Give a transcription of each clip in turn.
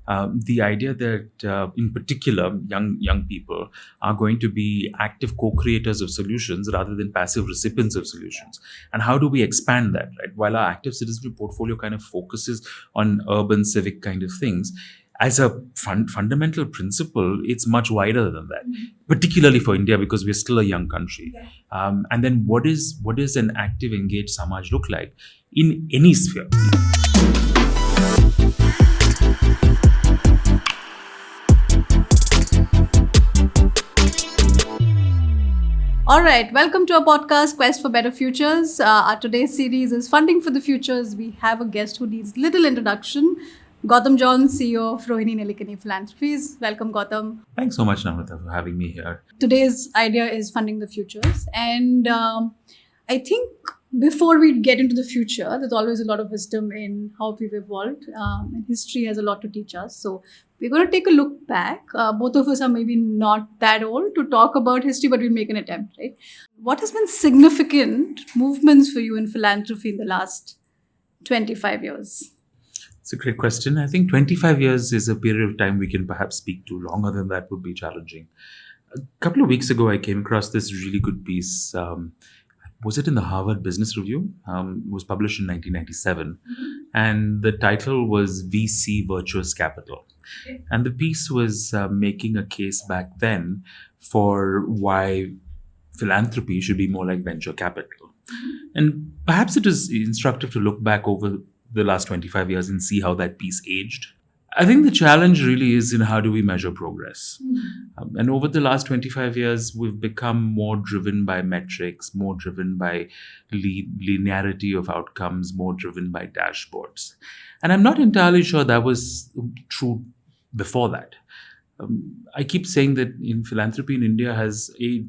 The idea that, in particular, young people are going to be active co-creators of solutions rather than passive recipients of solutions. And how do we expand that, right? While our active citizenship portfolio kind of focuses on urban civic kind of things, as a fundamental principle, it's much wider than that, particularly for India because we're still a young country. And then what does an active, engaged Samaj look like in any sphere? All right, welcome to our podcast, Quest for Better Futures. Our today's series is Funding for the Futures. We have a guest who needs little introduction. Gautam John, CEO of Rohini Nelikani Philanthropies. Welcome, Gautam. Thanks so much, Namrata, for having me here. Today's idea is funding the futures. And I think before we get into the future, there's always a lot of wisdom in how we've evolved. And history has a lot to teach us. So we're going to take a look back. Both of us are maybe not that old to talk about history, but we'll make an attempt, right? What has been significant movements for you in philanthropy in the last 25 years? It's a great question. I think 25 years is a period of time we can perhaps speak to. Longer than that would be challenging. A couple of weeks ago, I came across this really good piece. Was it in the Harvard Business Review? It was published in 1997. And the title was VC Virtuous Capital. Okay. And the piece was making a case back then for why philanthropy should be more like venture capital. And perhaps it is instructive to look back over the last 25 years and see how that piece aged. I think the challenge really is in how do we measure progress. And over the last 25 years, we've become more driven by metrics, more driven by linearity of outcomes, more driven by dashboards. And I'm not entirely sure that was true before that. I keep saying that in philanthropy in India has a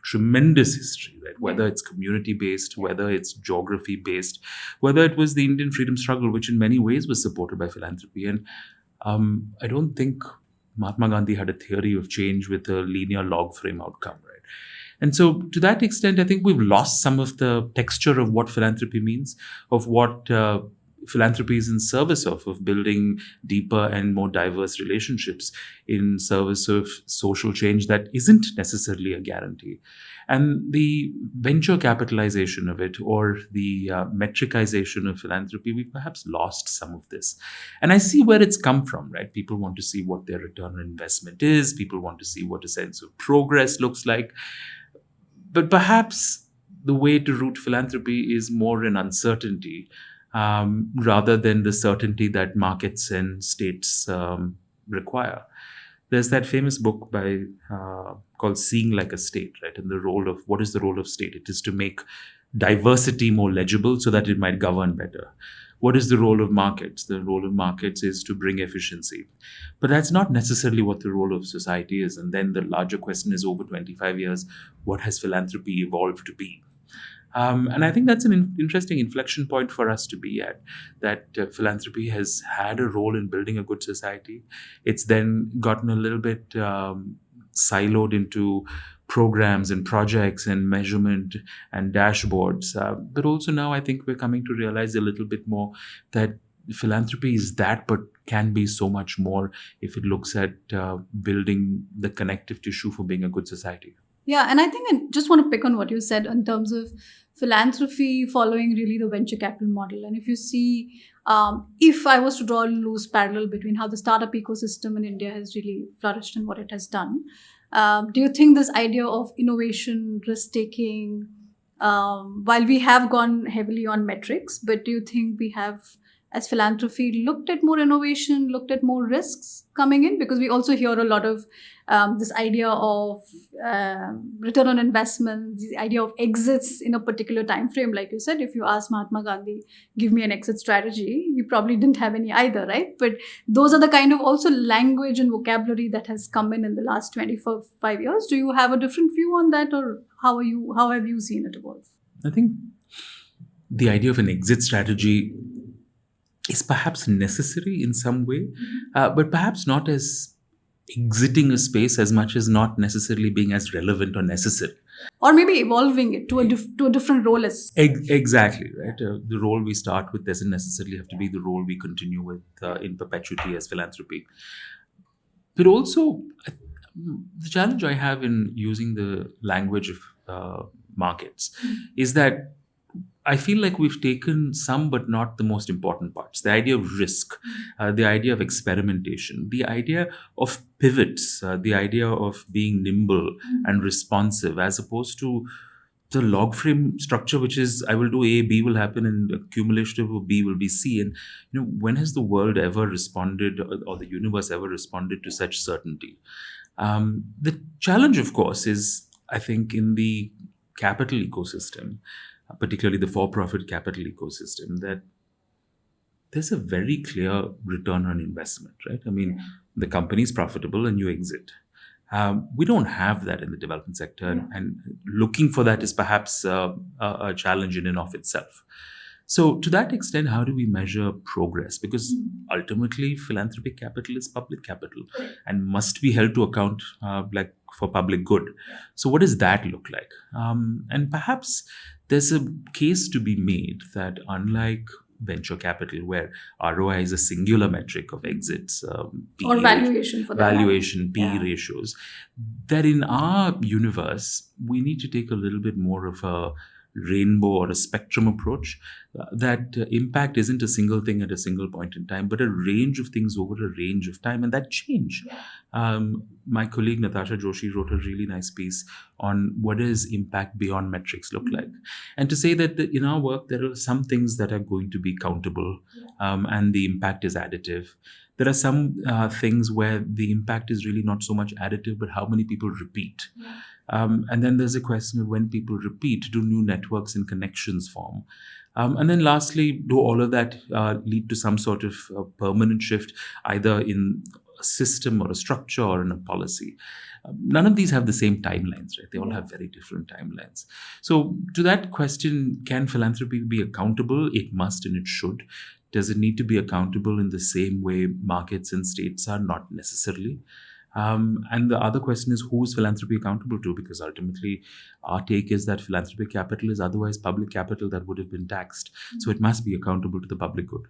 tremendous history, right? Whether it's community-based, whether it's geography-based, whether it was the Indian freedom struggle, which in many ways was supported by philanthropy. And I don't think Mahatma Gandhi had a theory of change with a linear log frame outcome, right? And so to that extent, I think we've lost some of the texture of what philanthropy means, of what philanthropy is in service of building deeper and more diverse relationships in service of social change that isn't necessarily a guarantee. And the venture capitalization of it or the metricization of philanthropy, we've perhaps lost some of this. And I see where it's come from, right? People want to see what their return on investment is. People want to see what a sense of progress looks like. But perhaps the way to root philanthropy is more in uncertainty, rather than the certainty that markets and states require. There's that famous book by called Seeing Like a State, right? And what is the role of state? It is to make diversity more legible so that it might govern better. What is the role of markets? The role of markets is to bring efficiency. But that's not necessarily what the role of society is. And then the larger question is, over 25 years, what has philanthropy evolved to be? And I think that's an interesting inflection point for us to be at, that philanthropy has had a role in building a good society. It's then gotten a little bit siloed into programs and projects and measurement and dashboards. But also now I think we're coming to realize a little bit more that philanthropy is that, but can be so much more if it looks at building the connective tissue for being a good society. Yeah, and I think I just want to pick on what you said in terms of philanthropy following really the venture capital model. And if you see, if I was to draw a loose parallel between how the startup ecosystem in India has really flourished and what it has done, do you think this idea of innovation, risk-taking, while we have gone heavily on metrics, but do you think we have, as philanthropy, looked at more innovation, looked at more risks coming in? Because we also hear a lot of this idea of return on investment, the idea of exits in a particular time frame. Like you said, if you ask Mahatma Gandhi, give me an exit strategy, he probably didn't have any either, right? But those are the kind of also language and vocabulary that has come in the last 25 years. Do you have a different view on that, or how have you seen it evolve? I think the idea of an exit strategy is perhaps necessary in some way, but perhaps not as exiting a space as much as not necessarily being as relevant or necessary. Or maybe evolving it to a different role as. Exactly, right. The role we start with doesn't necessarily have to be the role we continue with in perpetuity as philanthropy. But also, the challenge I have in using the language of markets is that I feel like we've taken some but not the most important parts. The idea of risk, the idea of experimentation, the idea of pivots, the idea of being nimble and responsive, as opposed to the log frame structure, which is I will do A, B will happen, and accumulative of B will be C. And when has the world ever responded, or the universe ever responded to such certainty? The challenge, of course, is I think in the capital ecosystem, particularly the for-profit capital ecosystem, that there's a very clear return on investment, right? I mean, the company is profitable and you exit. We don't have that in the development sector, and looking for that is perhaps a challenge in and of itself. So, to that extent, how do we measure progress? Because ultimately, philanthropic capital is public capital and must be held to account, like for public good. So, what does that look like? And perhaps there's a case to be made that unlike venture capital, where ROI is a singular metric of exits, or valuation for that. valuation, PE ratios, that in our universe, we need to take a little bit more of a rainbow or a spectrum approach. That impact isn't a single thing at a single point in time, but a range of things over a range of time, and that change. My colleague Natasha Joshi wrote a really nice piece on what does impact beyond metrics look like, and to say that in our work there are some things that are going to be countable, and the impact is additive. There are some things where the impact is really not so much additive, but how many people repeat. And then there's a question of when people repeat, do new networks and connections form? And then lastly, do all of that lead to some sort of permanent shift, either in a system or a structure or in a policy? None of these have the same timelines, right? They all have very different timelines. So to that question, can philanthropy be accountable? It must and it should. Does it need to be accountable in the same way markets and states are? Not necessarily. And the other question is, who is philanthropy accountable to? Because ultimately, our take is that philanthropic capital is otherwise public capital that would have been taxed. So it must be accountable to the public good.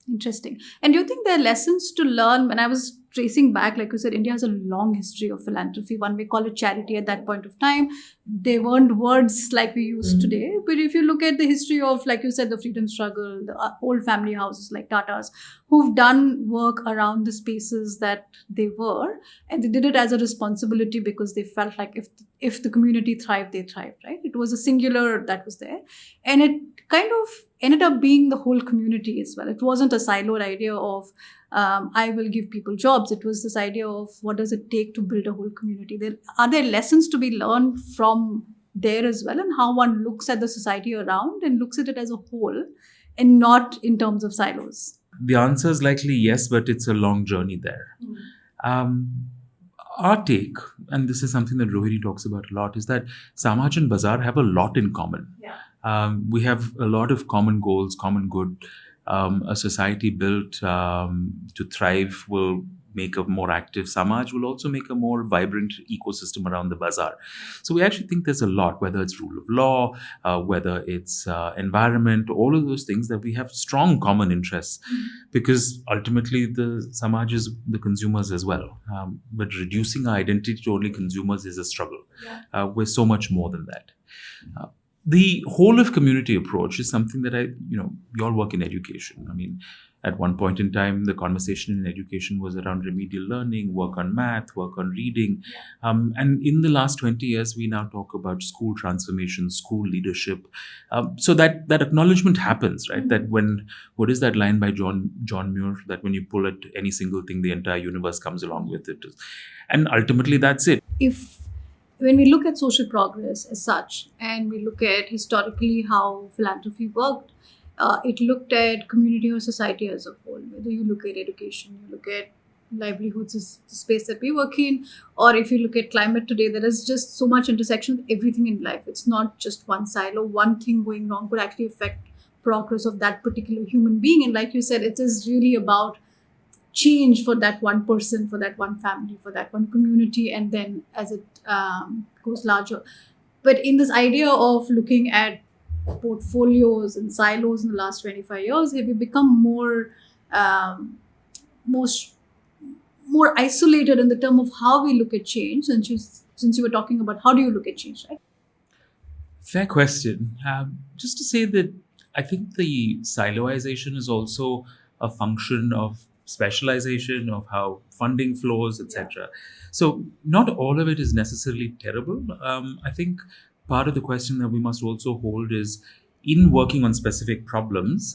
Interesting. And do you think there are lessons to learn? When I was tracing back, like you said, India has a long history of philanthropy. One may call it charity at that point of time. They weren't words like we use today. But if you look at the history of, like you said, the freedom struggle, the old family houses like Tata's, who've done work around the spaces that they were, and they did it as a responsibility because they felt like if the community thrived, they thrived, right? It was a singular that was there. And it kind of ended up being the whole community as well. It wasn't a siloed idea of I will give people jobs. It was this idea of what does it take to build a whole community. Are there lessons to be learned from there as well, and how one looks at the society around and looks at it as a whole and not in terms of silos? The answer is likely yes, but it's a long journey there. Our take, and this is something that Rohini talks about a lot, is that Samaj and Bazaar have a lot in common. We have a lot of common goals, common good. A society built to thrive will make a more active Samaj, will also make a more vibrant ecosystem around the bazaar. So we actually think there's a lot, whether it's rule of law, whether it's environment, all of those things, that we have strong common interests, because ultimately the Samaj is the consumers as well. But reducing our identity to only consumers is a struggle. We're so much more than that. The whole of community approach is something that we all work in education. I mean, at one point in time, the conversation in education was around remedial learning, work on math, work on reading. And in the last 20 years, we now talk about school transformation, school leadership. So that acknowledgement happens, right? That what is that line by John Muir, that when you pull at any single thing, the entire universe comes along with it. And ultimately, that's it. When we look at social progress as such, and we look at historically how philanthropy worked, it looked at community or society as a whole. Whether you look at education, you look at livelihoods is the space that we work in, or if you look at climate today, there is just so much intersection with everything in life. It's not just one silo. One thing going wrong could actually affect progress of that particular human being. And like you said, it is really about change for that one person, for that one family, for that one community, and then as it goes larger. But in this idea of looking at portfolios and silos in the last 25 years, have you become um, more more isolated in the term of how we look at change? Since you were talking about how do you look at change, right? Fair question. Just to say that I think the siloization is also a function of specialization, of how funding flows, etc. So not all of it is necessarily terrible. I think part of the question that we must also hold is in working on specific problems.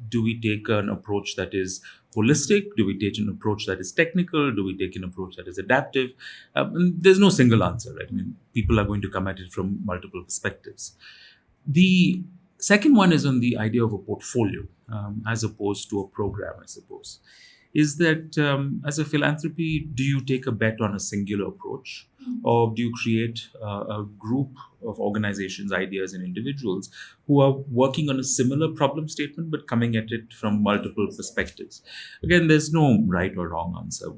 Do we take an approach that is holistic? Do we take an approach that is technical? Do we take an approach that is adaptive? And there's no single answer, right? I mean, people are going to come at it from multiple perspectives. The second one is on the idea of a portfolio as opposed to a program, I suppose. Is that as a philanthropy, do you take a bet on a singular approach? Or do you create a group of organizations, ideas, and individuals who are working on a similar problem statement but coming at it from multiple perspectives? Again, there's no right or wrong answer.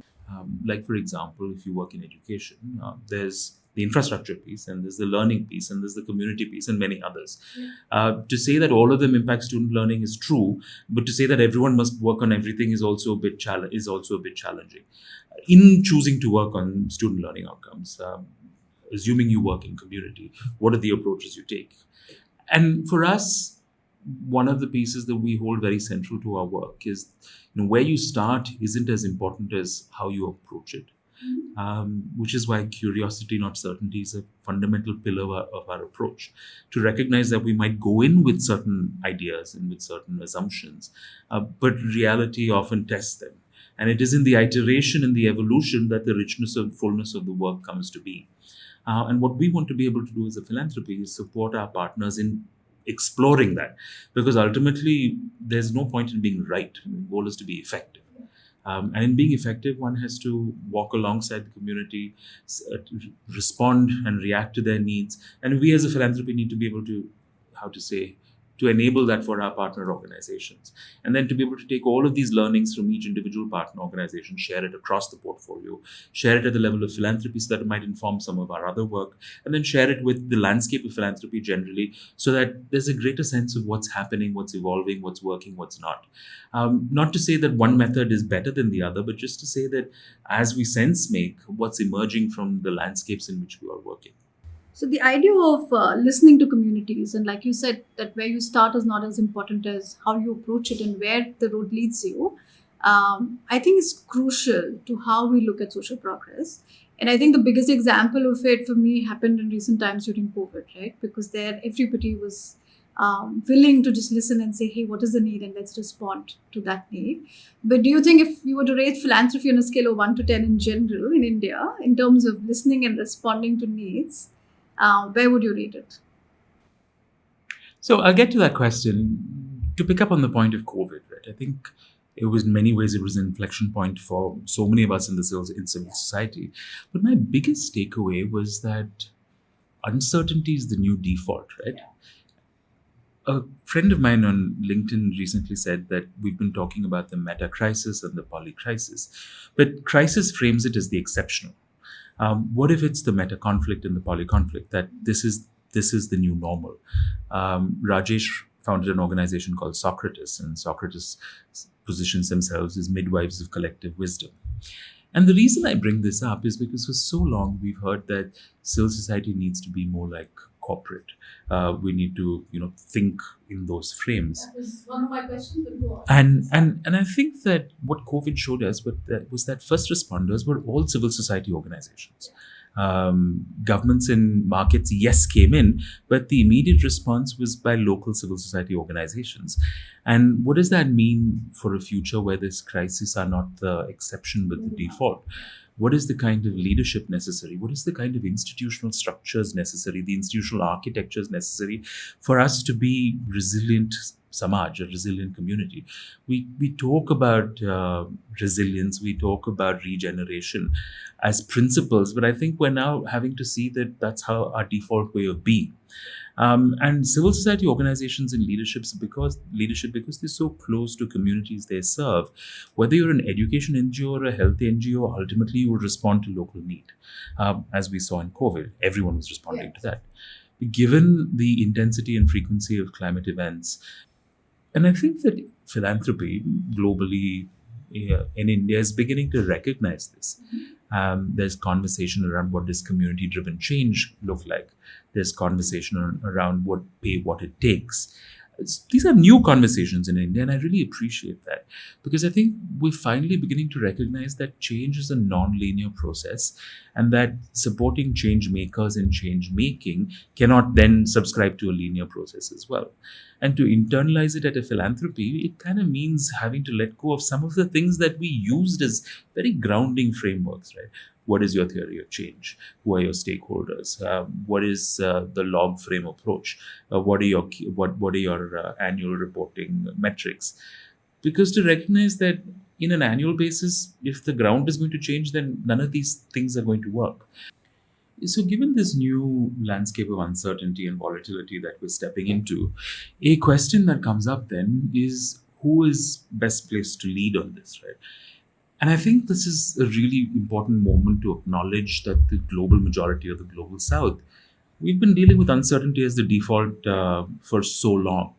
Like, for example, if you work in education, there's the infrastructure piece, and there's the learning piece, and there's the community piece, and many others. To say that all of them impact student learning is true, but to say that everyone must work on everything is also a bit challenging. In choosing to work on student learning outcomes, assuming you work in community, what are the approaches you take? And for us, one of the pieces that we hold very central to our work is, where you start isn't as important as how you approach it. Which is why curiosity, not certainty, is a fundamental pillar of our approach. To recognize that we might go in with certain ideas and with certain assumptions, but reality often tests them. And it is in the iteration and the evolution that the richness and fullness of the work comes to be. And what we want to be able to do as a philanthropy is support our partners in exploring that. Because ultimately, there's no point in being right. The goal is to be effective. And in being effective, one has to walk alongside the community, respond and react to their needs. And we as a philanthropy need to be able to, to enable that for our partner organizations. And then to be able to take all of these learnings from each individual partner organization, share it across the portfolio, share it at the level of philanthropy so that it might inform some of our other work, and then share it with the landscape of philanthropy generally so that there's a greater sense of what's happening, what's evolving, what's working, what's not. Not to say that one method is better than the other, but just to say that as we sense make what's emerging from the landscapes in which we are working. So the idea of listening to communities, and like you said, that where you start is not as important as how you approach it and where the road leads you. I think is crucial to how we look at social progress. And I think the biggest example of it for me happened in recent times during COVID, right? Because there everybody was willing to just listen and say, hey, what is the need? And let's respond to that need. But do you think if you were to rate philanthropy on a scale of 1 to 10 in general in India, in terms of listening and responding to needs, where would you rate it? So I'll get to that question. To pick up on the point of COVID, right? I think it was in many ways it was an inflection point for so many of us in civil society. But my biggest takeaway was that uncertainty is the new default, right? A friend of mine on LinkedIn recently said that we've been talking about the meta crisis and the poly crisis, but crisis frames it as the exceptional. What if it's the meta conflict and the poly conflict, that this is the new normal? Rajesh founded an organization called Socrates, and Socrates positions themselves as midwives of collective wisdom. And the reason I bring this up is because for so long we've heard that civil society needs to be more like corporate. We need to, think in those frames. That was one of my questions. But go on. And I think that what COVID showed us was that first responders were all civil society organizations. Governments and markets, yes, came in, but the immediate response was by local civil society organizations. And what does that mean for a future where these crises are not the exception but the default? What is the kind of leadership necessary? What is the kind of institutional structures necessary, the institutional architectures necessary for us to be resilient samaj, a resilient community? We talk about resilience, we talk about regeneration as principles, but I think we're now having to see that that's how our default way of being. And civil society organizations and leadership because they're so close to communities they serve. Whether you're an education NGO or a health NGO, ultimately you will respond to local need. As we saw in COVID, everyone was responding to that. Given the intensity and frequency of climate events, and I think that philanthropy globally in India is beginning to recognize this. There's conversation around what does community-driven change look like. There's conversation around what it takes. These are new conversations in India, and I really appreciate that because I think we're finally beginning to recognize that change is a non-linear process and that supporting change makers in change making cannot then subscribe to a linear process as well. And to internalize it at a philanthropy, it kind of means having to let go of some of the things that we used as very grounding frameworks, right? What is your theory of change? Who are your stakeholders? What is the log frame approach? What are your annual reporting metrics? Because to recognize that in an annual basis, if the ground is going to change, then none of these things are going to work. So, given this new landscape of uncertainty and volatility that we're stepping into, a question that comes up then is who is best placed to lead on this, right? And I think this is a really important moment to acknowledge that the global majority of the global South, we've been dealing with uncertainty as the default for so long.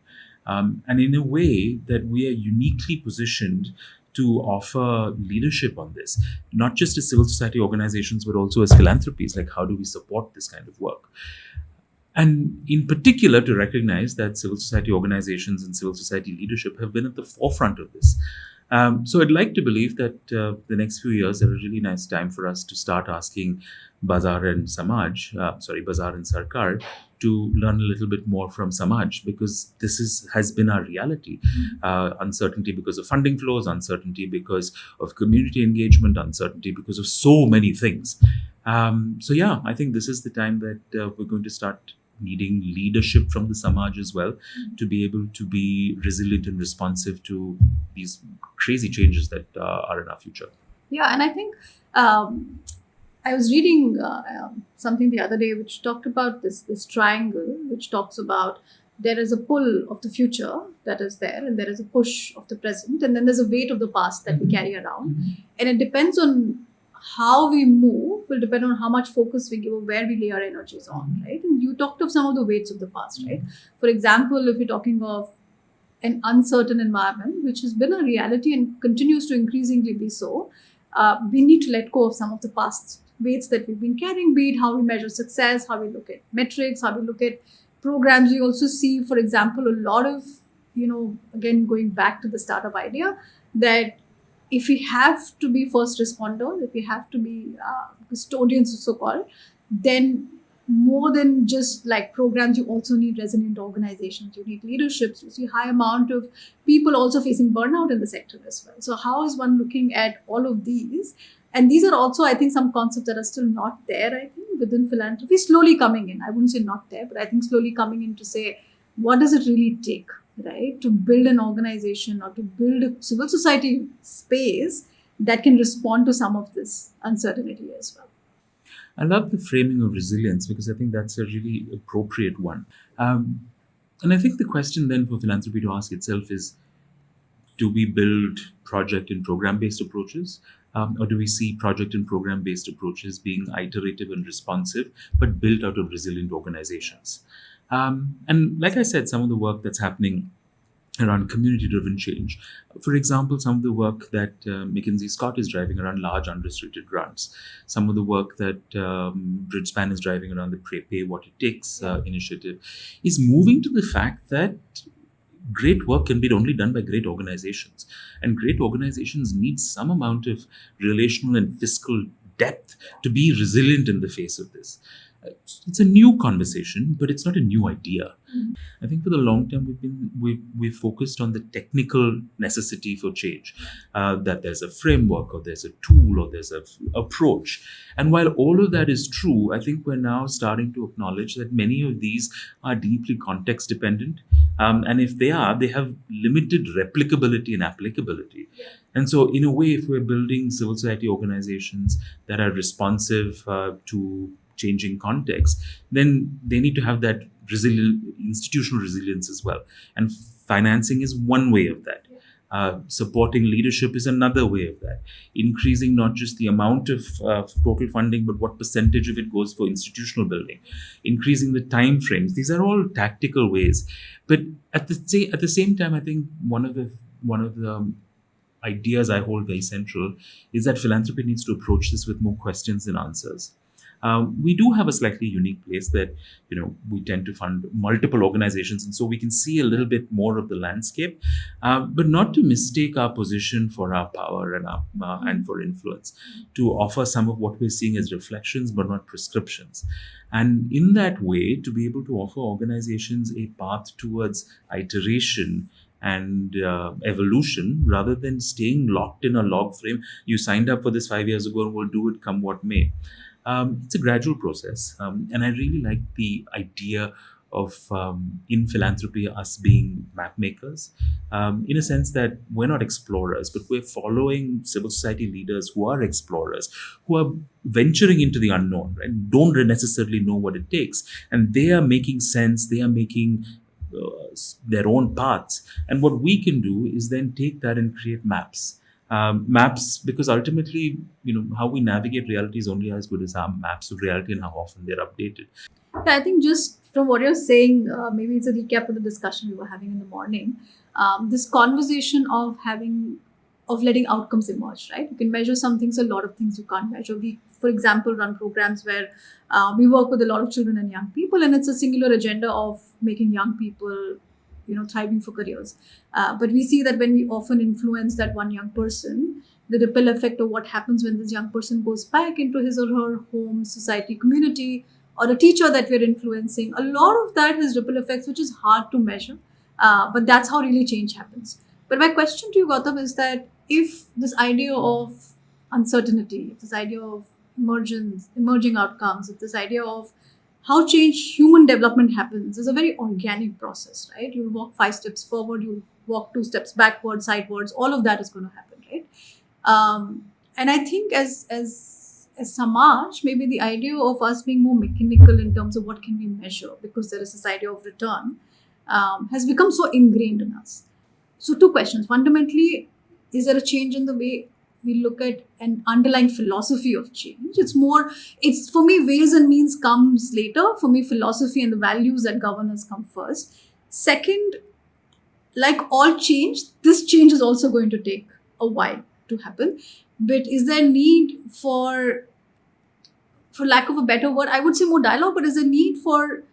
And in a way that we are uniquely positioned to offer leadership on this, not just as civil society organizations, but also as philanthropies. Like, how do we support this kind of work? And in particular, to recognize that civil society organizations and civil society leadership have been at the forefront of this. So I'd like to believe that the next few years are a really nice time for us to start asking Bazaar and Sarkar to learn a little bit more from Samaj, because this has been our reality. Uncertainty because of funding flows, uncertainty because of community engagement, uncertainty because of so many things. I think this is the time that we're going to start needing leadership from the Samaj as well to be able to be resilient and responsive to these crazy changes that are in our future. Yeah, and I think I was reading something the other day which talked about this triangle, which talks about there is a pull of the future that is there, and there is a push of the present, and then there's a weight of the past that we carry around. And it depends on how we move, will depend on how much focus we give or where we lay our energies on, right? And you talked of some of the weights of the past, right? For example, if you're talking of an uncertain environment, which has been a reality and continues to increasingly be so, we need to let go of some of the past weights that we've been carrying, be it how we measure success, how we look at metrics, how we look at programs. We also see, for example, a lot of, again, going back to the startup idea, that if we have to be first responders, if we have to be custodians, so-called, then more than just like programs, you also need resilient organizations. You need leaderships. You see high amount of people also facing burnout in the sector as well. So how is one looking at all of these? And these are also, I think, some concepts that are still not there, I think, within philanthropy, slowly coming in. I wouldn't say not there, but I think slowly coming in to say, what does it really take, right, to build an organization or to build a civil society space that can respond to some of this uncertainty as well. I love the framing of resilience because I think that's a really appropriate one. And I think the question then for philanthropy to ask itself is, do we build project and program-based approaches? Or do we see project and program-based approaches being iterative and responsive, but built out of resilient organizations? And like I said, some of the work that's happening around community-driven change. For example, some of the work that McKinsey Scott is driving around large unrestricted grants. Some of the work that Bridgespan is driving around the Pay What It Takes initiative is moving to the fact that great work can be only done by great organizations. And great organizations need some amount of relational and fiscal depth to be resilient in the face of this. It's a new conversation, but it's not a new idea. I think for the long term, we've focused on the technical necessity for change, that there's a framework or there's a tool or there's an approach. And while all of that is true, I think we're now starting to acknowledge that many of these are deeply context dependent. And if they have limited replicability and applicability. And so in a way, if we're building civil society organizations that are responsive to changing context, then they need to have that institutional resilience as well. And financing is one way of that. Supporting leadership is another way of that. Increasing not just the amount of total funding, but what percentage of it goes for institutional building. Increasing the time frames. These are all tactical ways. But at the same time, I think one of the ideas I hold very central is that philanthropy needs to approach this with more questions than answers. We do have a slightly unique place that, we tend to fund multiple organizations, and so we can see a little bit more of the landscape, but not to mistake our position for our power and for influence, to offer some of what we're seeing as reflections, but not prescriptions. And in that way, to be able to offer organizations a path towards iteration and evolution, rather than staying locked in a log frame. You signed up for this 5 years ago and we'll do it come what may. It's a gradual process. And I really like the idea of, in philanthropy, us being map makers, in a sense that we're not explorers, but we're following civil society leaders who are explorers, who are venturing into the unknown, right? Don't necessarily know what it takes. And they are making sense. They are making their own paths. And what we can do is then take that and create maps. Maps, because ultimately, how we navigate reality is only as good as our maps of reality and how often they're updated. I think just from what you're saying, maybe it's a recap of the discussion we were having in the morning. This conversation of letting outcomes emerge, right? You can measure some things, a lot of things you can't measure. We, for example, run programs where we work with a lot of children and young people, and it's a singular agenda of making young people, thriving for careers. But we see that when we often influence that one young person, the ripple effect of what happens when this young person goes back into his or her home, society, community, or a teacher that we're influencing, a lot of that has ripple effects, which is hard to measure. But that's how really change happens. But my question to you, Gautam, is that if this idea of uncertainty, if this idea of emerging outcomes, if this idea of how human development happens is a very organic process, right? You'll walk 5 steps forward, you'll walk 2 steps backward, sidewards, all of that is going to happen, right? And I think as Samaj, maybe the idea of us being more mechanical in terms of what can we measure, because there is this idea of return, has become so ingrained in us. So 2 questions. Fundamentally, is there a change in the way we look at an underlying philosophy of change? It's for me, ways and means comes later. For me, philosophy and the values that govern us come first. Second, like all change, this change is also going to take a while to happen. But is there need for lack of a better word, I would say more dialogue, but is there need for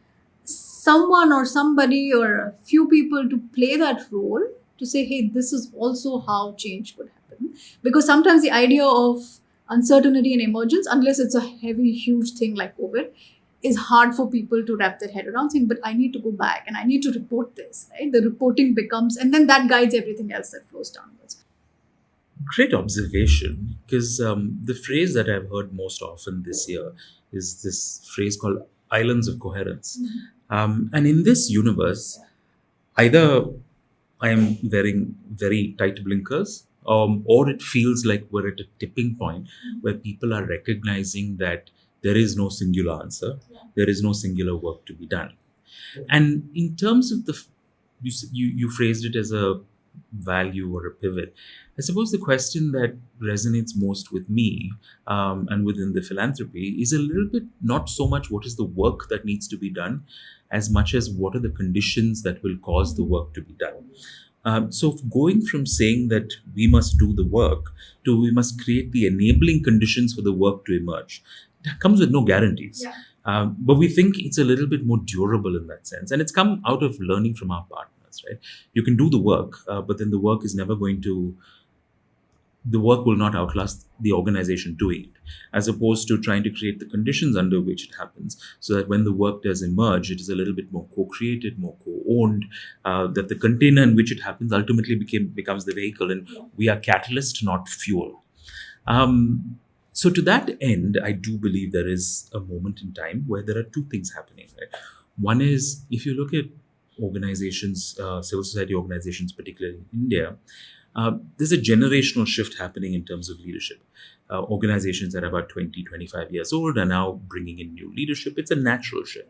someone or somebody or a few people to play that role to say, hey, this is also how change could happen? Because sometimes the idea of uncertainty and emergence, unless it's a heavy, huge thing like COVID, is hard for people to wrap their head around, saying, but I need to go back and I need to report this, right? The reporting becomes, and then that guides everything else that flows downwards. Great observation, because the phrase that I've heard most often this year is this phrase called islands of coherence. And in this universe, either I am wearing very tight blinkers, or it feels like we're at a tipping point where people are recognizing that there is no singular answer, there is no singular work to be done. And in terms of you phrased it as a value or a pivot. I suppose the question that resonates most with me and within the philanthropy is a little bit not so much what is the work that needs to be done, as much as what are the conditions that will cause the work to be done. So going from saying that we must do the work to we must create the enabling conditions for the work to emerge, that comes with no guarantees. Yeah. But we think it's a little bit more durable in that sense. And it's come out of learning from our partners, right? You can do the work, but then the work will not outlast the organization doing it, as opposed to trying to create the conditions under which it happens, so that when the work does emerge, it is a little bit more co-created, more co-owned, that the container in which it happens ultimately becomes the vehicle, and we are catalyst, not fuel. So to that end, I do believe there is a moment in time where there are 2 things happening. Right? One is, if you look at organizations, civil society organizations, particularly in India, there's a generational shift happening in terms of leadership. Organizations that are about 20, 25 years old are now bringing in new leadership. It's a natural shift.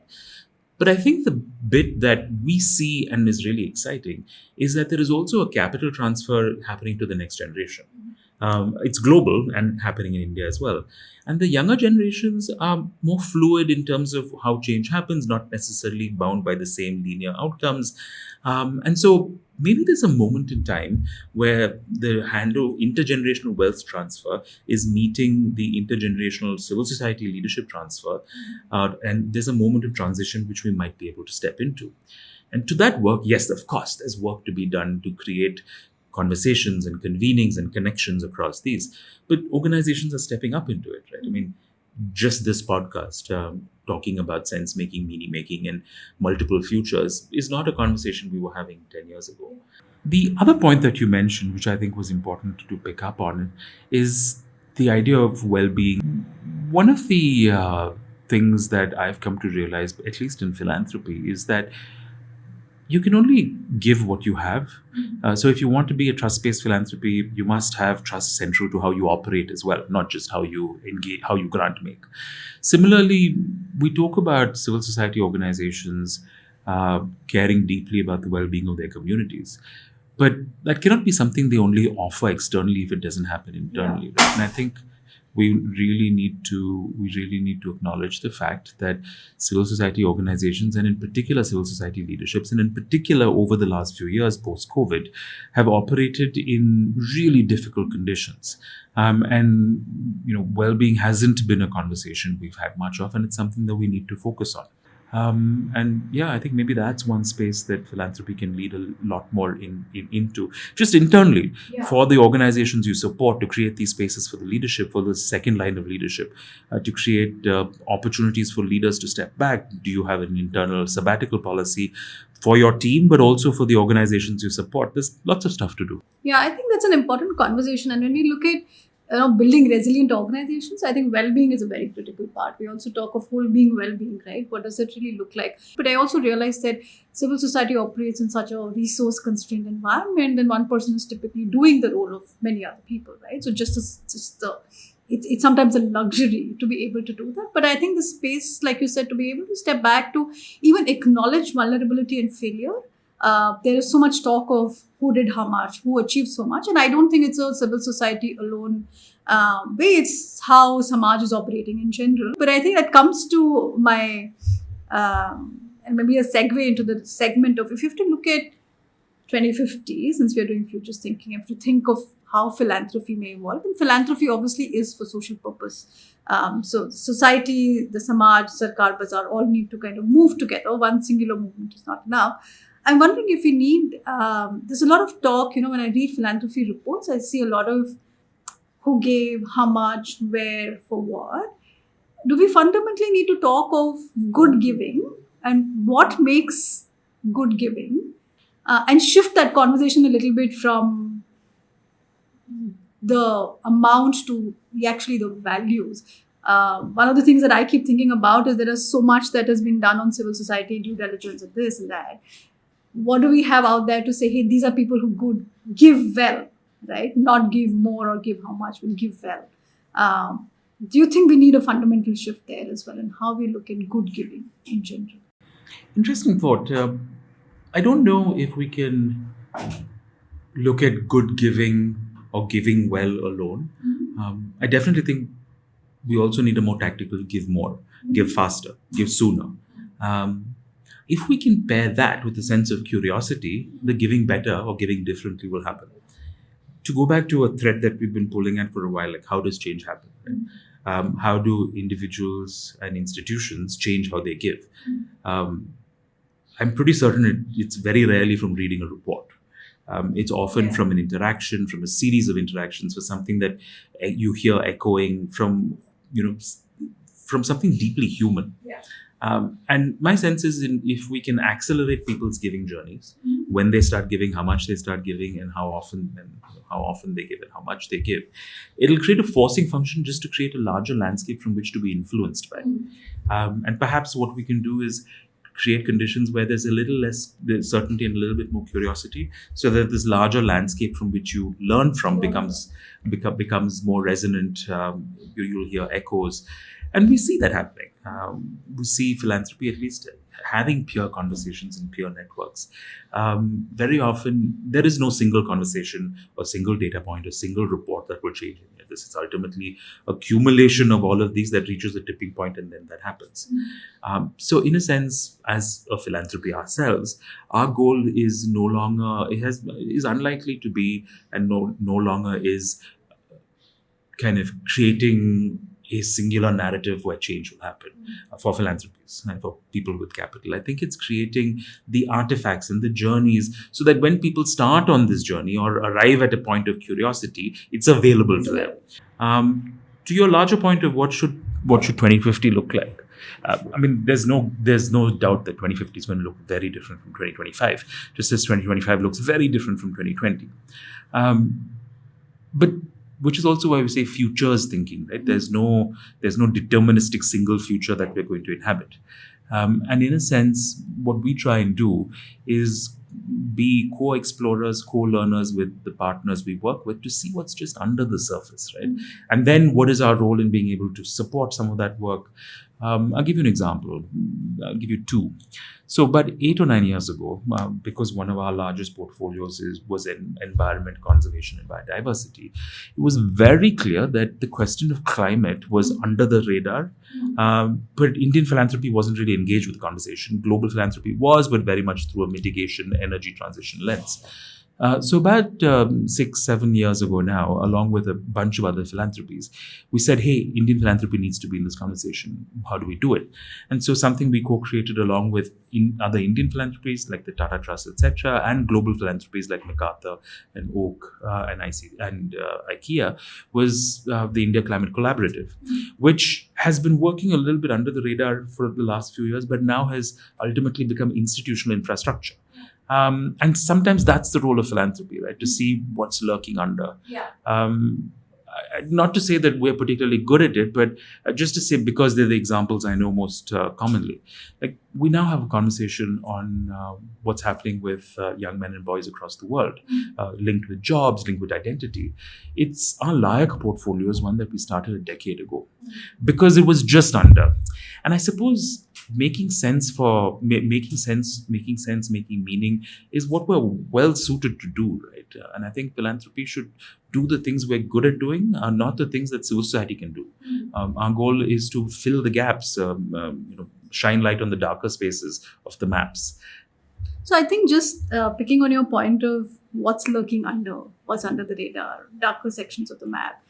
But I think the bit that we see and is really exciting is that there is also a capital transfer happening to the next generation. It's global and happening in India as well. And the younger generations are more fluid in terms of how change happens, not necessarily bound by the same linear outcomes. And so maybe there's a moment in time where the handle intergenerational wealth transfer is meeting the intergenerational civil society leadership transfer. And there's a moment of transition which we might be able to step into. And to that work, yes, of course, there's work to be done to create conversations and convenings and connections across these. But organizations are stepping up into it, right? I mean, just this podcast talking about sense making, meaning making, and multiple futures is not a conversation we were having 10 years ago. The other point that you mentioned, which I think was important to pick up on, is the idea of well being. One of the things that I've come to realize, at least in philanthropy, is that you can only give what you have. So if you want to be a trust-based philanthropy, you must have trust central to how you operate as well, not just how you engage, how you grant make. Similarly, we talk about civil society organizations caring deeply about the well-being of their communities. But that cannot be something they only offer externally if it doesn't happen internally. Right? And I think we really need to acknowledge the fact that civil society organizations, and in particular civil society leaderships, and in particular over the last few years post-COVID, have operated in really difficult conditions. And well-being hasn't been a conversation we've had much of, and it's something that we need to focus on. I think maybe that's one space that philanthropy can lead a lot more into, just internally, for the organizations you support, to create these spaces for the leadership, for the second line of leadership, to create opportunities for leaders to step back. Do you have an internal sabbatical policy for your team, but also for the organizations you support? There's lots of stuff to do. Yeah, I think that's an important conversation. And when we look at building resilient organizations, I think well-being is a very critical part. We also talk of whole being well-being, right? What does it really look like? But I also realized that civil society operates in such a resource-constrained environment, and one person is typically doing the role of many other people, right? So it's sometimes a luxury to be able to do that. But I think the space, like you said, to be able to step back, to even acknowledge vulnerability and failure. There is so much talk of who did how much, who achieved so much. And I don't think it's a civil society alone way. It's how Samaj is operating in general. But I think that comes to my, and maybe a segue into the segment of, if you have to look at 2050, since we are doing futures thinking, you have to think of how philanthropy may evolve. And philanthropy obviously is for social purpose. So society, the Samaj, Sarkar, Bazaar all need to kind of move together. One singular movement is not enough. I'm wondering if we need, there's a lot of talk, when I read philanthropy reports, I see a lot of who gave, how much, where, for what. Do we fundamentally need to talk of good giving and what makes good giving, and shift that conversation a little bit from the amount to actually the values? One of the things that I keep thinking about is there is so much that has been done on civil society, due diligence and this and that. What do we have out there to say, hey, these are people who give well, right? Not give more or give how much, but give well. Do you think we need a fundamental shift there as well in how we look at good giving in general? Interesting thought. I don't know if we can look at good giving or giving well alone. I definitely think we also need a more tactical give more, give faster, give sooner. If we can pair that with a sense of curiosity, the giving better or giving differently will happen. To go back to a thread that we've been pulling at for a while, like how does change happen? Right? How do individuals and institutions change how they give? I'm pretty certain it's very rarely from reading a report. It's often from an interaction, from a series of interactions, for something that you hear echoing from something deeply human. And my sense is, if we can accelerate people's giving journeys, when they start giving, how much they start giving, and how often they give and how much they give, it'll create a forcing function just to create a larger landscape from which to be influenced by. And perhaps what we can do is create conditions where there's a little less certainty and a little bit more curiosity, so that this larger landscape from which you learn from becomes more resonant. You'll hear echoes, and we see that happening. We see philanthropy at least having peer conversations and peer networks. Very often, there is no single conversation or single data point or single report that will change any of this. It's ultimately accumulation of all of these that reaches a tipping point, and then that happens. So, in a sense, as a philanthropy ourselves, our goal is no longer is unlikely to be, and no longer is kind of creating a singular narrative where change will happen for philanthropies and for people with capital. I think it's creating the artifacts and the journeys so that when people start on this journey or arrive at a point of curiosity, it's available to them. To your larger point of what should 2050 look like? I mean, there's no doubt that 2050 is going to look very different from 2025, just as 2025 looks very different from 2020. But which is also why we say futures thinking, right? There's no deterministic single future that we're going to inhabit. And in a sense, what we try and do is be co-explorers, co-learners with the partners we work with to see what's just under the surface, right? And then what is our role in being able to support some of that work? I'll give you an example. I'll give you two. So about 8 or 9 years ago, because one of our largest portfolios was in environment conservation and biodiversity, it was very clear that the question of climate was under the radar. But Indian philanthropy wasn't really engaged with the conversation. Global philanthropy was, but very much through a mitigation, energy transition lens. So about 6-7 years ago now, along with a bunch of other philanthropies, we said, hey, Indian philanthropy needs to be in this conversation. How do we do it? And so something we co-created along with other Indian philanthropies like the Tata Trust, etc., and global philanthropies like MacArthur and Oak and IKEA was the India Climate Collaborative, which has been working a little bit under the radar for the last few years, but now has ultimately become institutional infrastructure. And sometimes that's the role of philanthropy, right? To see what's lurking under. Not to say that we're particularly good at it, but just to say, because they're the examples I know most commonly. Like, we now have a conversation on what's happening with young men and boys across the world, linked with jobs, linked with identity. It's our Layak portfolio is one that we started a decade ago because it was just under. And I suppose making meaning is what we're well suited to do, right? And I think philanthropy should do the things we're good at doing, not the things that civil society can do. Our goal is to fill the gaps, shine light on the darker spaces of the maps. So I think just picking on your point of what's lurking what's under the radar, darker sections of the map,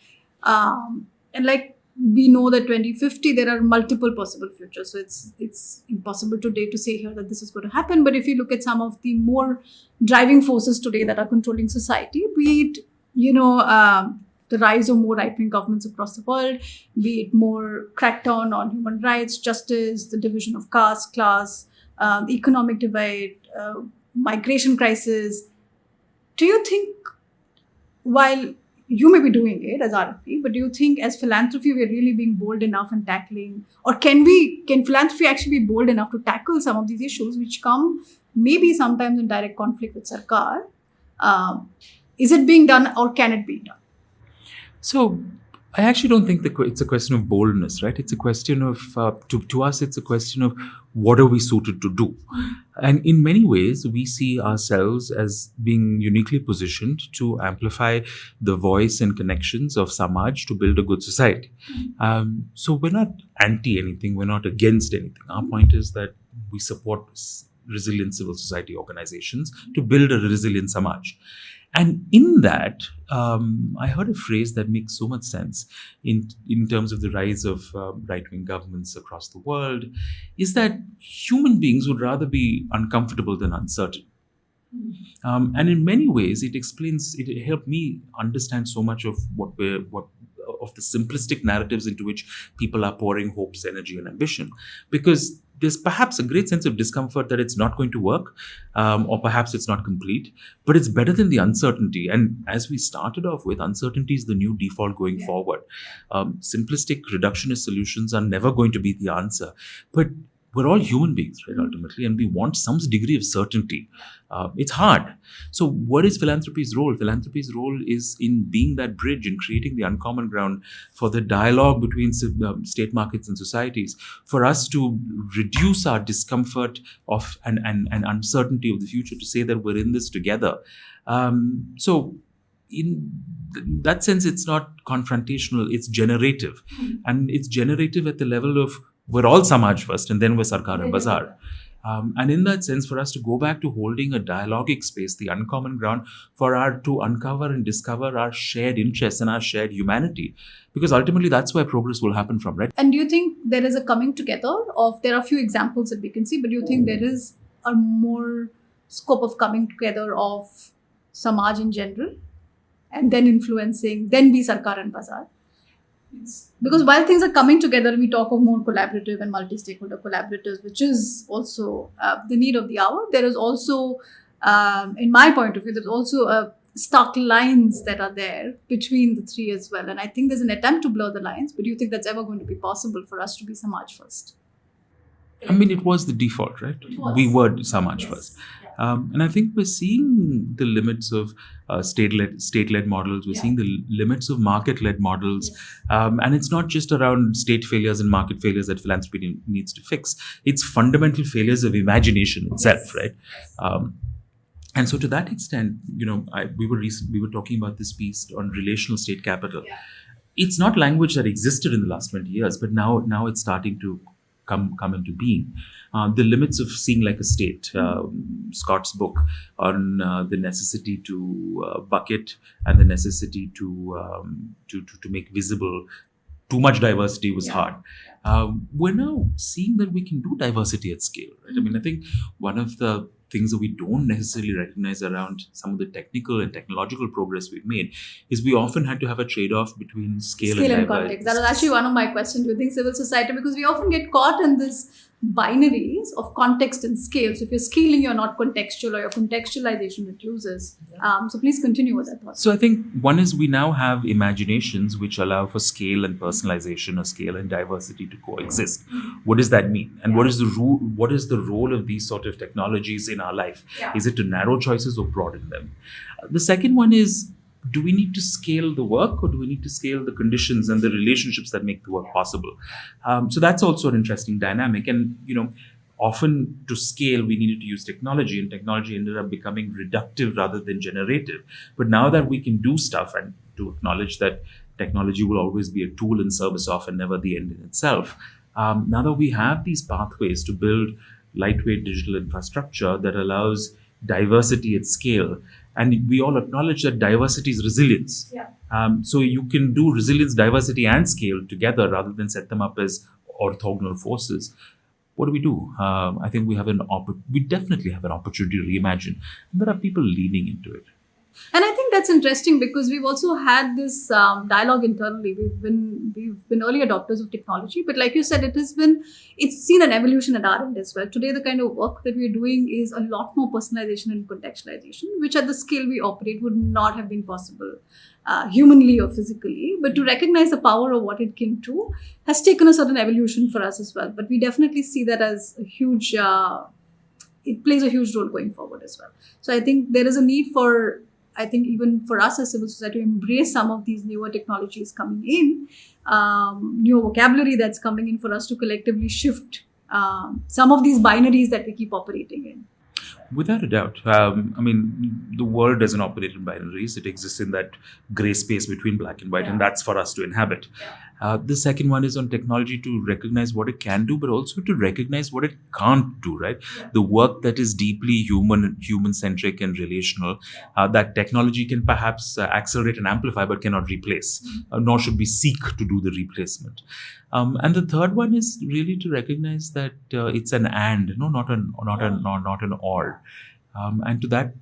and like, we know that 2050 there are multiple possible futures, so it's impossible today to say here that this is going to happen. But if you look at some of the more driving forces today that are controlling society, be it the rise of more right-wing governments across the world, be it more crackdown on human rights, justice, the division of caste, class, the economic divide, migration crisis, do you think, while you may be doing it as RFP, but do you think as philanthropy we're really being bold enough in tackling, or can philanthropy actually be bold enough to tackle some of these issues which come maybe sometimes in direct conflict with Sarkar? Is it being done, or can it be done? So I actually don't think it's a question of boldness, right? It's a question of, to us, it's a question of what are we suited to do? And in many ways, we see ourselves as being uniquely positioned to amplify the voice and connections of Samaj to build a good society. So we're not anti anything, we're not against anything. Our point is that we support resilient civil society organizations to build a resilient Samaj. And in that, I heard a phrase that makes so much sense in terms of the rise of right-wing governments across the world, is that human beings would rather be uncomfortable than uncertain. And in many ways, it helped me understand so much of of the simplistic narratives into which people are pouring hopes, energy, and ambition. Because there's perhaps a great sense of discomfort that it's not going to work, or perhaps it's not complete, but it's better than the uncertainty. And as we started off with, uncertainty is the new default going forward. Simplistic reductionist solutions are never going to be the answer. But we're all human beings, right, ultimately, and we want some degree of certainty. It's hard. So, what is philanthropy's role? Philanthropy's role is in being that bridge, in creating the uncommon ground for the dialogue between state markets and societies, for us to reduce our discomfort of and uncertainty of the future, to say that we're in this together. So, in that sense, it's not confrontational, it's generative. And it's generative at the level of we're all Samaj first and then we're Sarkar and Bazaar. And in that sense, for us to go back to holding a dialogic space, the uncommon ground, to uncover and discover our shared interests and our shared humanity. Because ultimately, that's where progress will happen from, right? And do you think there is a coming together of, there are a few examples that we can see, but do you think there is a more scope of coming together of Samaj in general and then influencing, then be Sarkar and Bazaar? Because while things are coming together, we talk of more collaborative and multi-stakeholder collaboratives, which is also the need of the hour. There is also, in my point of view, there's also stark lines that are there between the three as well. And I think there's an attempt to blur the lines, but do you think that's ever going to be possible for us to be Samaj first? I mean, it was the default, right? We were Samaj first. And I think we're seeing the limits of state-led models. We're seeing the limits of market-led models. And it's not just around state failures and market failures that philanthropy needs to fix. It's fundamental failures of imagination itself, right? And so to that extent, we were talking about this piece on relational state capital. It's not language that existed in the last 20 years, but now it's starting to come into being. The limits of seeing like a state, Scott's book on the necessity to bucket and the necessity to make visible too much diversity was hard. We're now seeing that we can do diversity at scale, right? I mean, I think one of the things that we don't necessarily recognize around some of the technical and technological progress we've made is we often had to have a trade-off between scale and context. That was actually one of my questions. Do you think civil society, because we often get caught in this binaries of context and scale. So if you're scaling, you're not contextual, or your contextualization reduces. So please continue with that thought. So I think one is we now have imaginations which allow for scale and personalization, or scale and diversity to coexist. What does that mean? And what is the role of these sort of technologies in our life? Is it to narrow choices or broaden them? The second one is, do we need to scale the work, or do we need to scale the conditions and the relationships that make the work possible? So that's also an interesting dynamic. And, often to scale, we needed to use technology, and technology ended up becoming reductive rather than generative. But now that we can do stuff, and to acknowledge that technology will always be a tool in service of and never the end in itself, now that we have these pathways to build lightweight digital infrastructure that allows diversity at scale, and we all acknowledge that diversity is resilience. So you can do resilience, diversity, and scale together rather than set them up as orthogonal forces. What do? I think we definitely have an opportunity to reimagine. And there are people leaning into it. And I think that's interesting because we've also had this dialogue internally. We've been early adopters of technology, but like you said, it's seen an evolution at our end as well. Today, the kind of work that we're doing is a lot more personalization and contextualization, which at the scale we operate would not have been possible humanly or physically. But to recognize the power of what it can do has taken a certain evolution for us as well. But we definitely see that as a huge, it plays a huge role going forward as well. So I think there is a need for, I think even for us as civil society, to embrace some of these newer technologies coming in, new vocabulary that's coming in, for us to collectively shift some of these binaries that we keep operating in. Without a doubt. The world doesn't operate in binaries. It exists in that gray space between black and white, and that's for us to inhabit. The second one is on technology, to recognize what it can do, but also to recognize what it can't do, right? The work that is deeply human-centric and relational, that technology can perhaps accelerate and amplify, but cannot replace, nor should we seek to do the replacement. And the third one is really to recognize that it's an and, not an or. And to that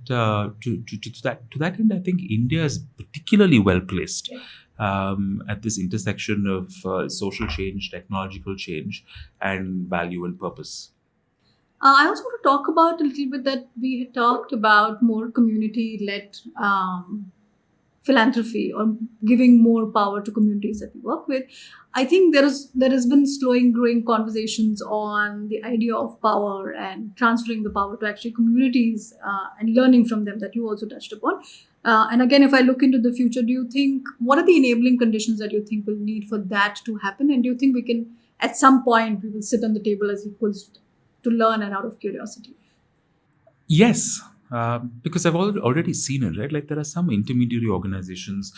end, I think India is particularly well placed at this intersection of social change, technological change, and value and purpose. I also want to talk about a little bit that we had talked about more community-led philanthropy or giving more power to communities that we work with, I think there has been growing conversations on the idea of power and transferring the power to actually communities and learning from them that you also touched upon. And again, if I look into the future, do you think what are the enabling conditions that you think will need for that to happen? And do you think we can, at some point, we will sit on the table as equals to learn and out of curiosity? Yes, because I've already seen it, right? Like there are some intermediary organizations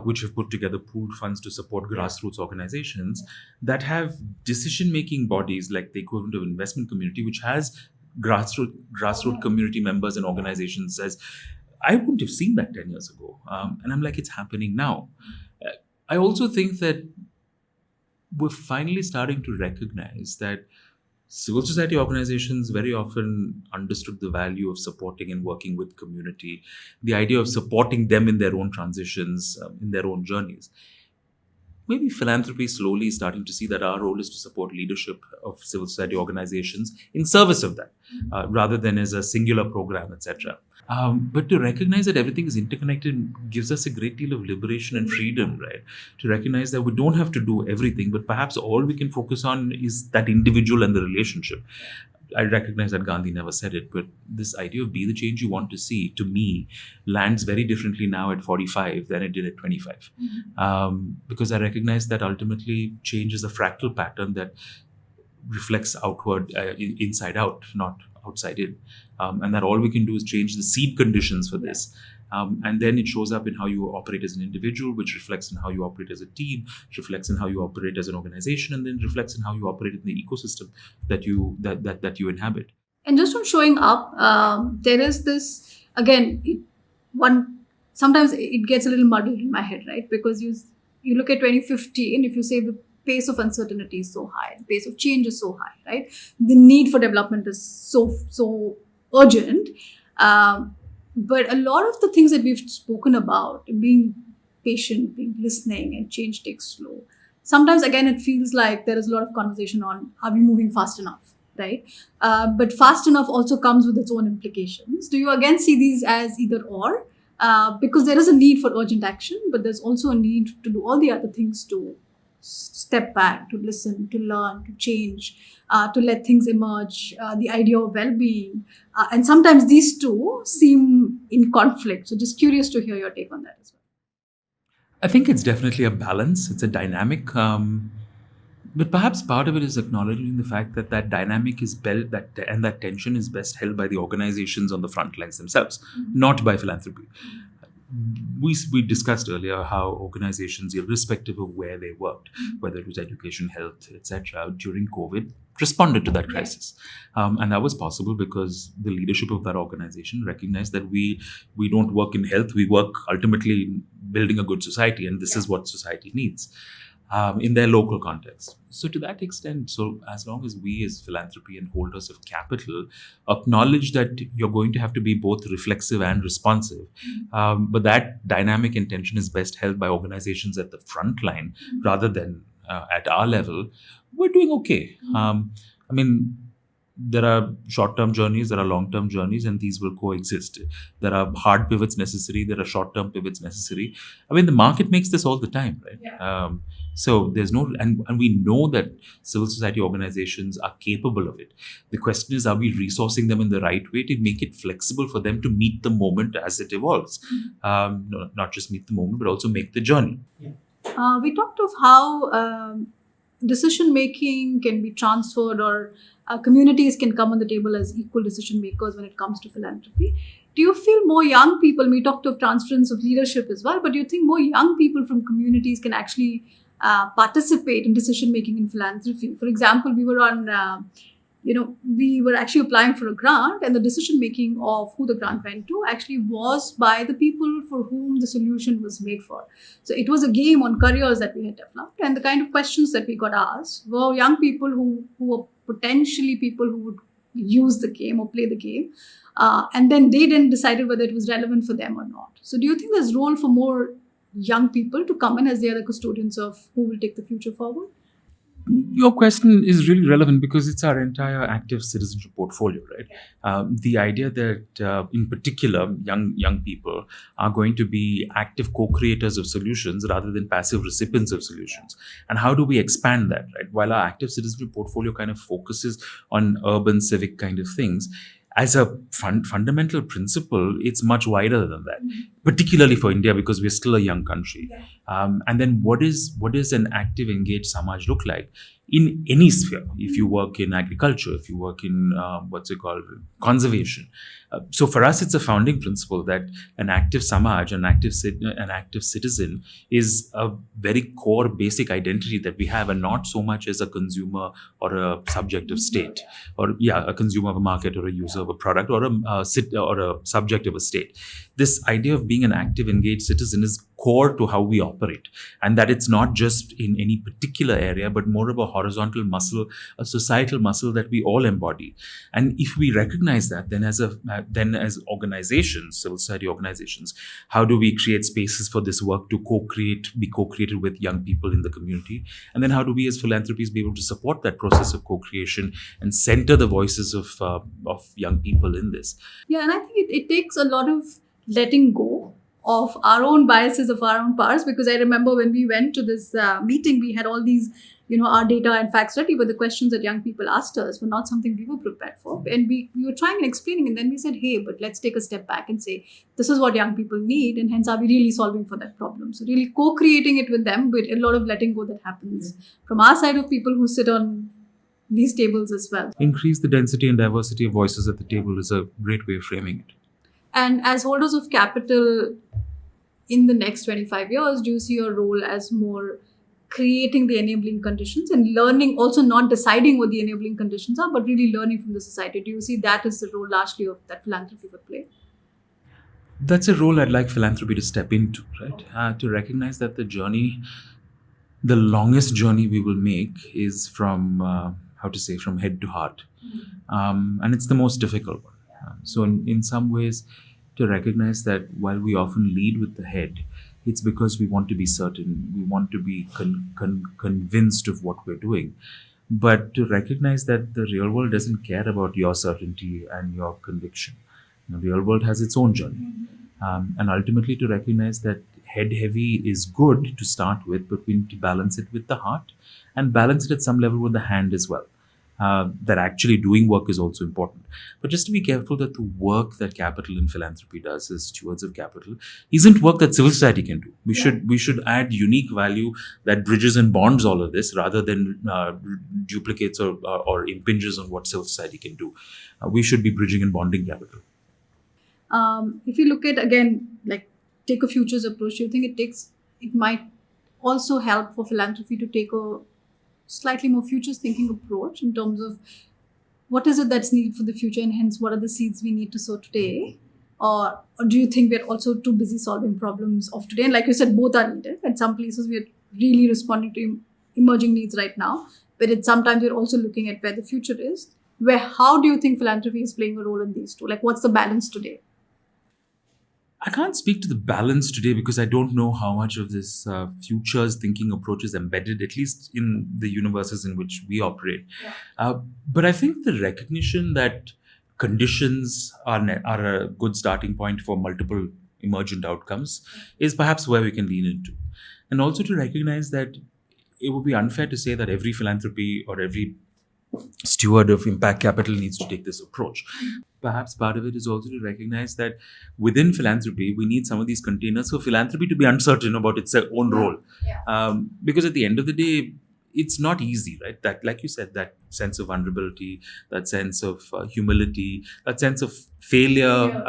which have put together pooled funds to support grassroots organizations that have decision-making bodies like the equivalent of investment community, which has grassroots community members and organizations. As I wouldn't have seen that 10 years ago, and I'm like, it's happening now. I also think that we're finally starting to recognize that civil society organizations very often understood the value of supporting and working with community, the idea of supporting them in their own transitions, in their own journeys. Maybe philanthropy slowly is starting to see that our role is to support leadership of civil society organizations in service of that, rather than as a singular program, etc. But to recognize that everything is interconnected gives us a great deal of liberation and freedom, right? To recognize that we don't have to do everything, but perhaps all we can focus on is that individual and the relationship. I recognize that Gandhi never said it, but this idea of be the change you want to see, to me, lands very differently now at 45 than it did at 25. Because I recognize that ultimately change is a fractal pattern that reflects outward, inside out, not outside in. And that all we can do is change the seed conditions for this. And then it shows up in how you operate as an individual, which reflects in how you operate as a team, which reflects in how you operate as an organization, and then reflects in how you operate in the ecosystem that you inhabit. And just on showing up, there is this again. Sometimes it gets a little muddled in my head, right? Because you look at 2015, if you say the pace of uncertainty is so high, the pace of change is so high, right? The need for development is so urgent. But a lot of the things that we've spoken about, being patient, being listening, and change takes slow. Sometimes, again, it feels like there is a lot of conversation on are we moving fast enough, right? But fast enough also comes with its own implications. Do you again see these as either or? Because there is a need for urgent action, but there's also a need to do all the other things to step back, to listen, to learn, to change, to let things emerge, the idea of well-being. And sometimes these two seem in conflict. So just curious to hear your take on that as well. I think it's definitely a balance. It's a dynamic. But perhaps part of it is acknowledging the fact that that dynamic is and that tension is best held by the organizations on the front lines themselves, not by philanthropy. We discussed earlier how organizations, irrespective of where they worked, whether it was education, health, etc., during COVID, responded to that crisis. And that was possible because the leadership of that organization recognized that we don't work in health, we work ultimately in building a good society, and this is what society needs. In their local context. So to that extent, so as long as we as philanthropy and holders of capital acknowledge that you're going to have to be both reflexive and responsive, but that dynamic and tension is best held by organizations at the front line rather than at our level, we're doing okay. I mean, there are short-term journeys, there are long-term journeys, and these will coexist. There are hard pivots necessary, there are short-term pivots necessary. I mean, the market makes this all the time, right? Yeah. So there's no, and we know that civil society organizations are capable of it. The question is, are we resourcing them in the right way to make it flexible for them to meet the moment as it evolves? Not just meet the moment, but also make the journey. Yeah. We talked of how decision making can be transferred, or communities can come on the table as equal decision makers when it comes to philanthropy. Do you feel more young people, we talked of transference of leadership as well, but do you think more young people from communities can actually participate in decision making in philanthropy? For example, we were actually applying for a grant, and the decision making of who the grant went to actually was by the people for whom the solution was made for. So it was a game on careers that we had developed, and the kind of questions that we got asked were young people who were potentially people who would use the game or play the game, and then they then decided whether it was relevant for them or not. So do you think there's role for more young people to come in as they are the custodians of who will take the future forward? Your question is really relevant because it's our entire active citizenship portfolio, right? The idea that, in particular, young people are going to be active co-creators of solutions rather than passive recipients of solutions. And how do we expand that, right? While our active citizenship portfolio kind of focuses on urban civic kind of things, as a fundamental principle, it's much wider than that, particularly for India because we're still a young country. And then what does an active, engaged Samaj look like in any sphere? If you work in agriculture, if you work in conservation. So for us, it's a founding principle that an active Samaj, an active citizen, is a very core basic identity that we have, and not so much as a consumer or a subject of state, or a consumer of a market or a user of a product or a subject of a state. This idea of being an active, engaged citizen is core to how we operate, and that it's not just in any particular area, but more of a horizontal muscle, a societal muscle that we all embody. And if we recognize that, then as organizations, civil society organizations, how do we create spaces for this work to be co-created with young people in the community? And then how do we as philanthropies be able to support that process of co-creation and center the voices of young people in this? Yeah, and I think it takes a lot of letting go of our own biases, of our own powers, because I remember when we went to this meeting, we had all these, our data and facts ready, but the questions that young people asked us were not something we were prepared for. And we were trying and explaining, and then we said, hey, but let's take a step back and say, this is what young people need, and hence are we really solving for that problem? So really co-creating it with them, with a lot of letting go that happens from our side of people who sit on these tables as well. Increase the density and diversity of voices at the table is a great way of framing it. And as holders of capital in the next 25 years, do you see your role as more creating the enabling conditions and learning, also not deciding what the enabling conditions are, but really learning from the society? Do you see that as the role largely of that philanthropy would play? That's a role I'd like philanthropy to step into, right? To recognize that the longest journey we will make is from head to heart. And it's the most difficult one. So in some ways, to recognize that while we often lead with the head, it's because we want to be certain, we want to be convinced of what we're doing. But to recognize that the real world doesn't care about your certainty and your conviction. The real world has its own journey. And ultimately to recognize that head heavy is good to start with, but we need to balance it with the heart and balance it at some level with the hand as well. That actually doing work is also important. But just to be careful that the work that capital and philanthropy does as stewards of capital isn't work that civil society can do. We should add unique value that bridges and bonds all of this rather than duplicates or impinges on what civil society can do. We should be bridging and bonding capital. If you look at, again, like take a futures approach, do you think it might also help for philanthropy to take a slightly more futures thinking approach in terms of what is it that's needed for the future, and hence what are the seeds we need to sow today? Or do you think we're also too busy solving problems of today? And like you said, both are needed. At some places we're really responding to emerging needs right now, but sometimes we're also looking at where the future is. How do you think philanthropy is playing a role in these two? Like, what's the balance today? I can't speak to the balance today because I don't know how much of this futures thinking approach is embedded, at least in the universes in which we operate. But I think the recognition that conditions are a good starting point for multiple emergent outcomes is perhaps where we can lean into. And also to recognize that it would be unfair to say that every philanthropy or every steward of impact capital needs to take this approach. Perhaps part of it is also to recognize that within philanthropy, we need some of these containers for philanthropy to be uncertain about its own role. Because at the end of the day, it's not easy, right? That, like you said, that sense of vulnerability, that sense of humility, that sense of failure.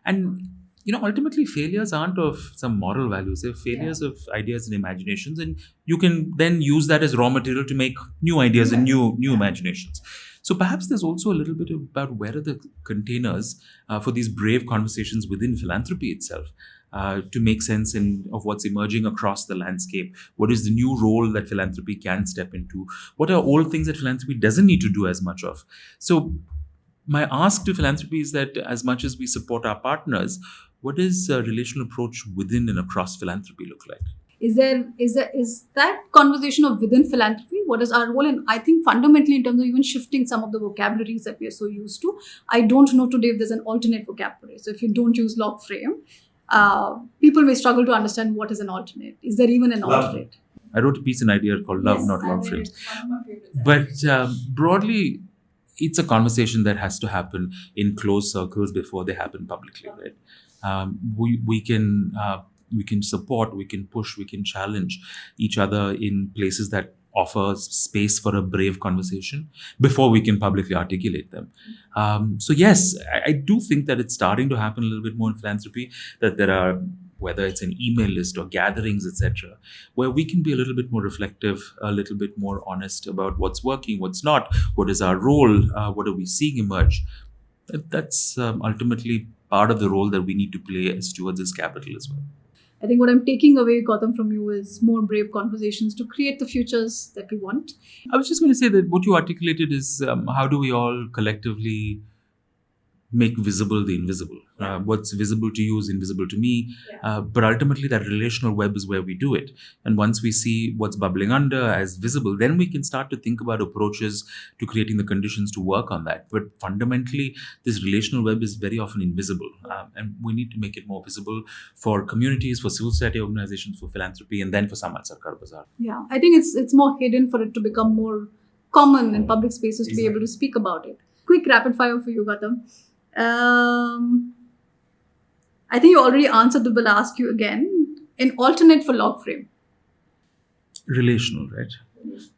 And ultimately failures aren't of some moral values. They're failures of ideas and imaginations. And you can then use that as raw material to make new ideas and new imaginations. So perhaps there's also a little bit about where are the containers for these brave conversations within philanthropy itself to make sense of what's emerging across the landscape. What is the new role that philanthropy can step into? What are old things that philanthropy doesn't need to do as much of? So my ask to philanthropy is that as much as we support our partners, what does a relational approach within and across philanthropy look like? Is that conversation of within philanthropy? What is our role? And I think fundamentally, in terms of even shifting some of the vocabularies that we are so used to, I don't know today if there's an alternate vocabulary. So if you don't use log frame, people may struggle to understand what is an alternate. Is there even an alternate? I wrote a piece in Idea called Love, Not Log Frames. But broadly, it's a conversation that has to happen in closed circles before they happen publicly, right? We can support, we can push, we can challenge each other in places that offer space for a brave conversation before we can publicly articulate them. So yes, I do think that it's starting to happen a little bit more in philanthropy, that there are, whether it's an email list or gatherings, etc., where we can be a little bit more reflective, a little bit more honest about what's working, what's not, what is our role, what are we seeing emerge. That's ultimately part of the role that we need to play as stewards as capital as well. I think what I'm taking away, Gautam, from you is more brave conversations to create the futures that we want. I was just going to say that what you articulated is how do we all collectively make visible the invisible. What's visible to you is invisible to me. But ultimately, that relational web is where we do it. And once we see what's bubbling under as visible, then we can start to think about approaches to creating the conditions to work on that. But fundamentally, this relational web is very often invisible. And we need to make it more visible for communities, for civil society organizations, for philanthropy, and then for Samaj Sarkar Bazaar. Yeah, I think it's more hidden for it to become more common in public spaces to be able to speak about it. Quick rapid fire for you, Gautam. I think you already answered, but I'll ask you again. An alternate for log frame. Relational, right?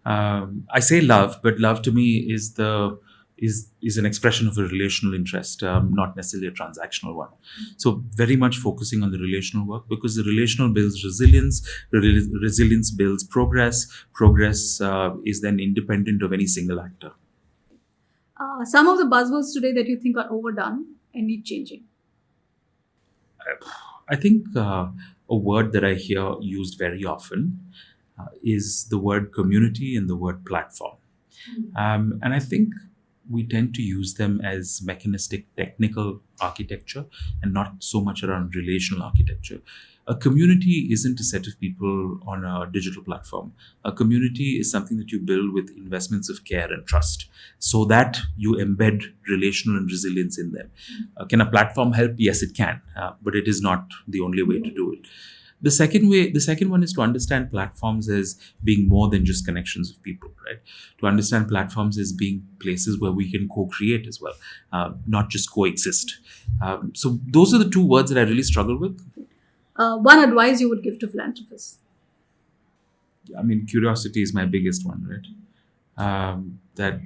I say love, but love to me is an expression of a relational interest, not necessarily a transactional one. So very much focusing on the relational work, because the relational builds resilience, resilience builds progress, progress is then independent of any single actor. Some of the buzzwords today that you think are overdone and need changing. I think a word that I hear used very often is the word community and the word platform. And I think we tend to use them as mechanistic technical architecture and not so much around relational architecture. A community isn't a set of people on a digital platform. A community is something that you build with investments of care and trust so that you embed relational and resilience in them. Can a platform help? Yes, it can, but it is not the only way to do it. The second one is to understand platforms as being more than just connections of people, right? To understand platforms as being places where we can co-create as well, not just coexist. So those are the two words that I really struggle with. One advice you would give to philanthropists? I mean, curiosity is my biggest one, right? That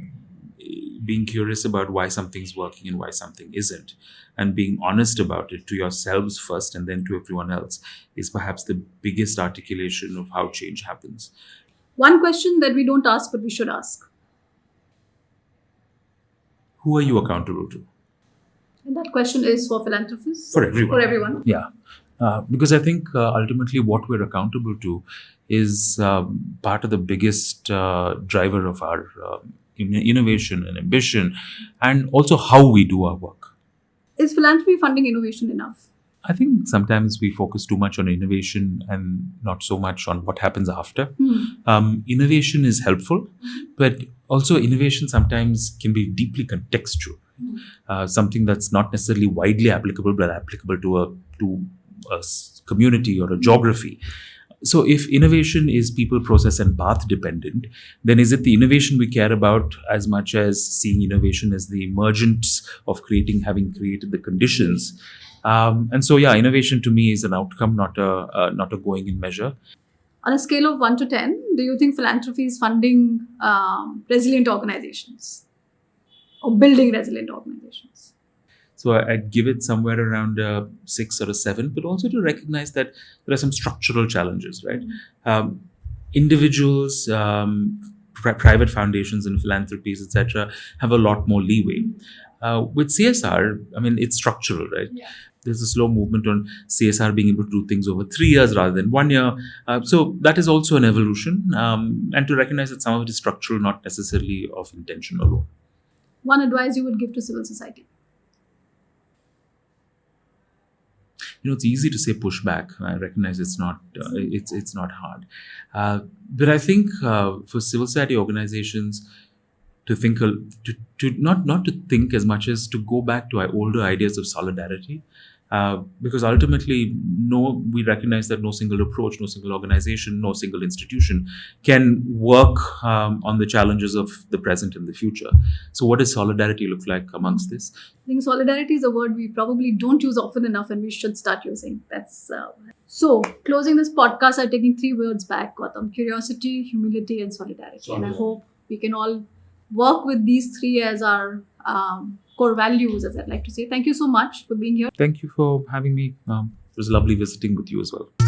being curious about why something's working and why something isn't, and being honest about it to yourselves first and then to everyone else, is perhaps the biggest articulation of how change happens. One question that we don't ask but we should ask. Who are you accountable to? And that question is for philanthropists? For everyone. For everyone. Yeah. Because I think ultimately what we're accountable to is part of the biggest driver of our innovation and ambition, and also how we do our work. Is philanthropy funding innovation enough? I think sometimes we focus too much on innovation and not so much on what happens after. Innovation is helpful, but also innovation sometimes can be deeply contextual. Something that's not necessarily widely applicable, but applicable to a community or a geography. So if innovation is people, process and path dependent, then is it the innovation we care about as much as seeing innovation as the emergence of having created the conditions? And so, yeah, innovation to me is an outcome, not a going in measure. On a scale of 1 to 10, do you think philanthropy is funding resilient organizations or building resilient organizations? So I'd give it somewhere around a 6 or a 7, but also to recognize that there are some structural challenges, right? Individuals, private foundations and philanthropies, etc., have a lot more leeway. With CSR, I mean, it's structural, right? Yeah. There's a slow movement on CSR being able to do things over 3 years rather than 1 year. So that is also an evolution. And to recognize that some of it is structural, not necessarily of intention alone. One advice you would give to civil society? it's easy to say pushback. I recognize it's not it's not hard, but I think for civil society organizations to think to not to think as much as to go back to our older ideas of solidarity, because ultimately we recognize that no single approach, no single organization, no single institution can work on the challenges of the present and the future. So what does solidarity look like amongst this? I think solidarity is a word we probably don't use often enough, and we should start using. So. Closing this podcast, I'm taking 3 words back, Gautam: curiosity, humility, and solidarity. And I hope we can all work with these 3 as our core values, as I'd like to say. Thank you so much for being here. Thank you for having me. It was lovely visiting with you as well.